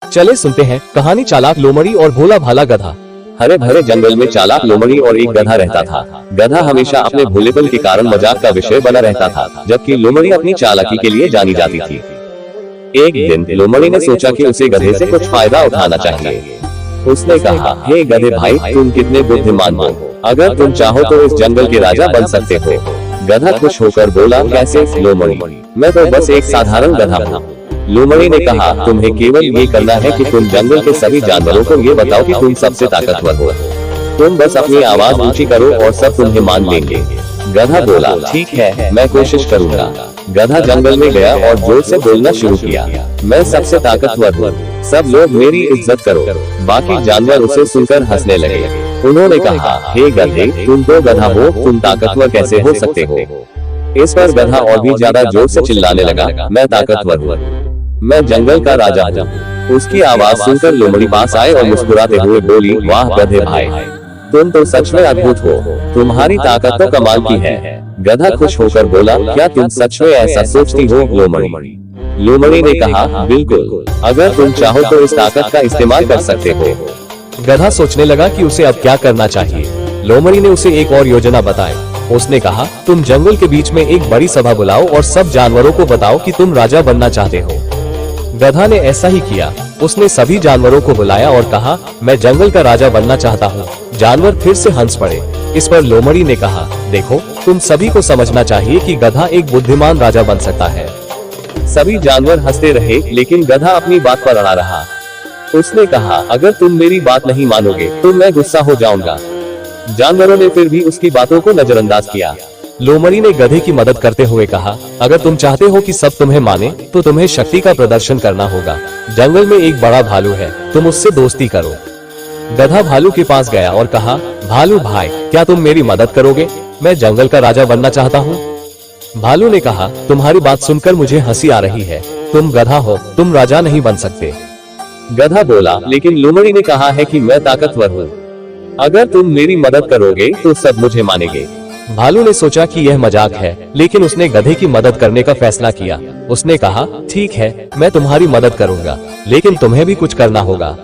चले सुनते हैं कहानी चालाक लोमड़ी और भोला भाला गधा। हरे भरे जंगल में चालाक लोमड़ी और एक गधा रहता था। गधा हमेशा अपने भोलेपन के कारण मजाक का विषय बना रहता था, जबकि लोमड़ी अपनी चालाकी के लिए जानी जाती थी। एक दिन लोमड़ी ने सोचा कि उसे गधे से कुछ फायदा उठाना चाहिए। उसने कहा, हे गधे भाई, तुम कितने बुद्धिमान हो, अगर तुम चाहो तो इस जंगल के राजा बन सकते हो। गधा खुश होकर बोला, कैसे लोमड़ी, मैं तो बस एक साधारण गधा हूँ। लोमड़ी ने कहा, तुम्हें केवल ये करना है कि तुम जंगल के सभी जानवरों को ये बताओ कि तुम सबसे ताकतवर हो। तुम बस अपनी आवाज ऊंची करो और सब तुम्हें मान लेंगे। गधा बोला, ठीक है, मैं कोशिश करूंगा। गधा जंगल में गया और जोर से बोलना शुरू किया, मैं सबसे ताकतवर हूँ, सब लोग मेरी इज्जत करो। बाकी जानवर उसे सुनकर हंसने लगे। उन्होंने कहा, हे गधे, तुम तो गधा हो, तुम ताकतवर कैसे हो सकते हो। इस पर गधा और भी ज्यादा जोर से चिल्लाने लगा, मैं ताकतवर हूँ, मैं जंगल का राजा हूँ। उसकी आवाज सुनकर लोमड़ी पास आए और मुस्कुराते हुए बोली, वाह गधे भाई, तुम तो सच में अद्भुत हो, तुम्हारी ताकत तो कमाल की है। गधा खुश होकर बोला, क्या तुम सच में ऐसा सोचती हो लोमड़ी। लोमड़ी ने कहा, बिल्कुल, अगर तुम चाहो तो इस ताकत का इस्तेमाल कर सकते हो। गधा सोचने लगा कि उसे अब क्या करना चाहिए। लोमड़ी ने उसे एक और योजना बताई। उसने कहा, तुम जंगल के बीच में एक बड़ी सभा बुलाओ और सब जानवरों को बताओ कि तुम राजा बनना चाहते हो। गधा ने ऐसा ही किया। उसने सभी जानवरों को बुलाया और कहा, मैं जंगल का राजा बनना चाहता हूँ। जानवर फिर से हंस पड़े। इस पर लोमड़ी ने कहा, देखो, तुम सभी को समझना चाहिए कि गधा एक बुद्धिमान राजा बन सकता है। सभी जानवर हंसते रहे, लेकिन गधा अपनी बात पर अड़ा रहा। उसने कहा, अगर तुम मेरी बात नहीं मानोगे तो मैं गुस्सा हो जाऊंगा। जानवरों ने फिर भी उसकी बातों को नजरअंदाज किया। लोमड़ी ने गधे की मदद करते हुए कहा, अगर तुम चाहते हो कि सब तुम्हें माने तो तुम्हें शक्ति का प्रदर्शन करना होगा। जंगल में एक बड़ा भालू है, तुम उससे दोस्ती करो। गधा भालू के पास गया और कहा, भालू भाई, क्या तुम मेरी मदद करोगे, मैं जंगल का राजा बनना चाहता हूँ। भालू ने कहा, तुम्हारी बात सुनकर मुझे हंसी आ रही है, तुम गधा हो, तुम राजा नहीं बन सकते। गधा बोला, लेकिन लोमड़ी ने कहा है कि मैं ताकतवर हूँ, अगर तुम मेरी मदद करोगे तो सब मुझे मानेंगे। भालू ने सोचा कि यह मजाक है, लेकिन उसने गधे की मदद करने का फैसला किया। उसने कहा, ठीक है, मैं तुम्हारी मदद करूंगा, लेकिन तुम्हें भी कुछ करना होगा।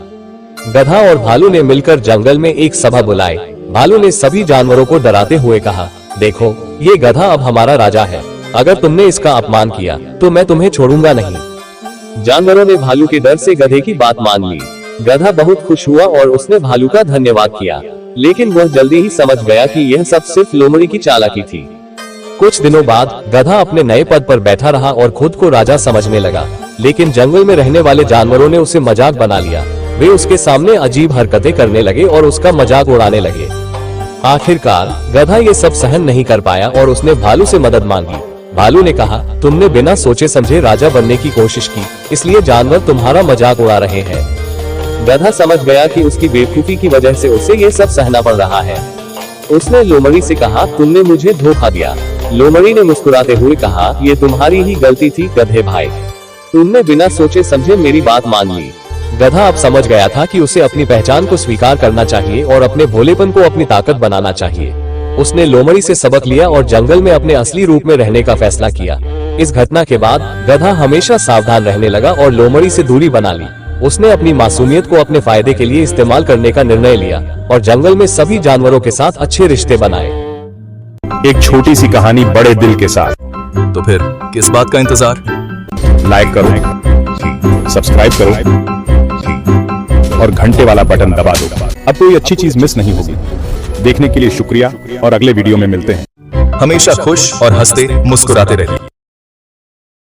गधा और भालू ने मिलकर जंगल में एक सभा बुलाई। भालू ने सभी जानवरों को डराते हुए कहा, देखो, ये गधा अब हमारा राजा है, अगर तुमने इसका अपमान किया तो मैं तुम्हें छोड़ूंगा नहीं। जानवरों ने भालू के डर से गधे की बात मान ली। गधा बहुत खुश हुआ और उसने भालू का धन्यवाद किया, लेकिन वह जल्दी ही समझ गया कि यह सब सिर्फ लोमड़ी की चालाकी थी। कुछ दिनों बाद गधा अपने नए पद पर बैठा रहा और खुद को राजा समझने लगा, लेकिन जंगल में रहने वाले जानवरों ने उसे मजाक बना लिया। वे उसके सामने अजीब हरकतें करने लगे और उसका मजाक उड़ाने लगे। आखिरकार गधा ये सब सहन नहीं कर पाया और उसने भालू से मदद मांगी। भालू ने कहा, तुमने बिना सोचे समझे राजा बनने की कोशिश की, इसलिए जानवर तुम्हारा मजाक उड़ा रहे हैं। गधा समझ गया कि उसकी बेवकूफी की वजह से उसे ये सब सहना पड़ रहा है। उसने लोमड़ी से कहा, तुमने मुझे धोखा दिया। लोमड़ी ने मुस्कुराते हुए कहा, ये तुम्हारी ही गलती थी गधे भाई, तुमने बिना सोचे समझे मेरी बात मान ली। गधा अब समझ गया था कि उसे अपनी पहचान को स्वीकार करना चाहिए और अपने भोलेपन को अपनी ताकत बनाना चाहिए। उसने लोमड़ी से सबक लिया और जंगल में अपने असली रूप में रहने का फैसला किया। इस घटना के बाद गधा हमेशा सावधान रहने लगा और लोमड़ी से दूरी बना ली। उसने अपनी मासूमियत को अपने फायदे के लिए इस्तेमाल करने का निर्णय लिया और जंगल में सभी जानवरों के साथ अच्छे रिश्ते बनाए। एक छोटी सी कहानी बड़े दिल के साथ। तो फिर किस बात का इंतजार? लाइक करो, सब्सक्राइब करो और घंटे वाला बटन दबा दो। अब कोई अच्छी चीज मिस नहीं होगी। देखने के लिए शुक्रिया और अगले वीडियो में मिलते हैं। हमेशा खुश और हंसते मुस्कुराते रहिए।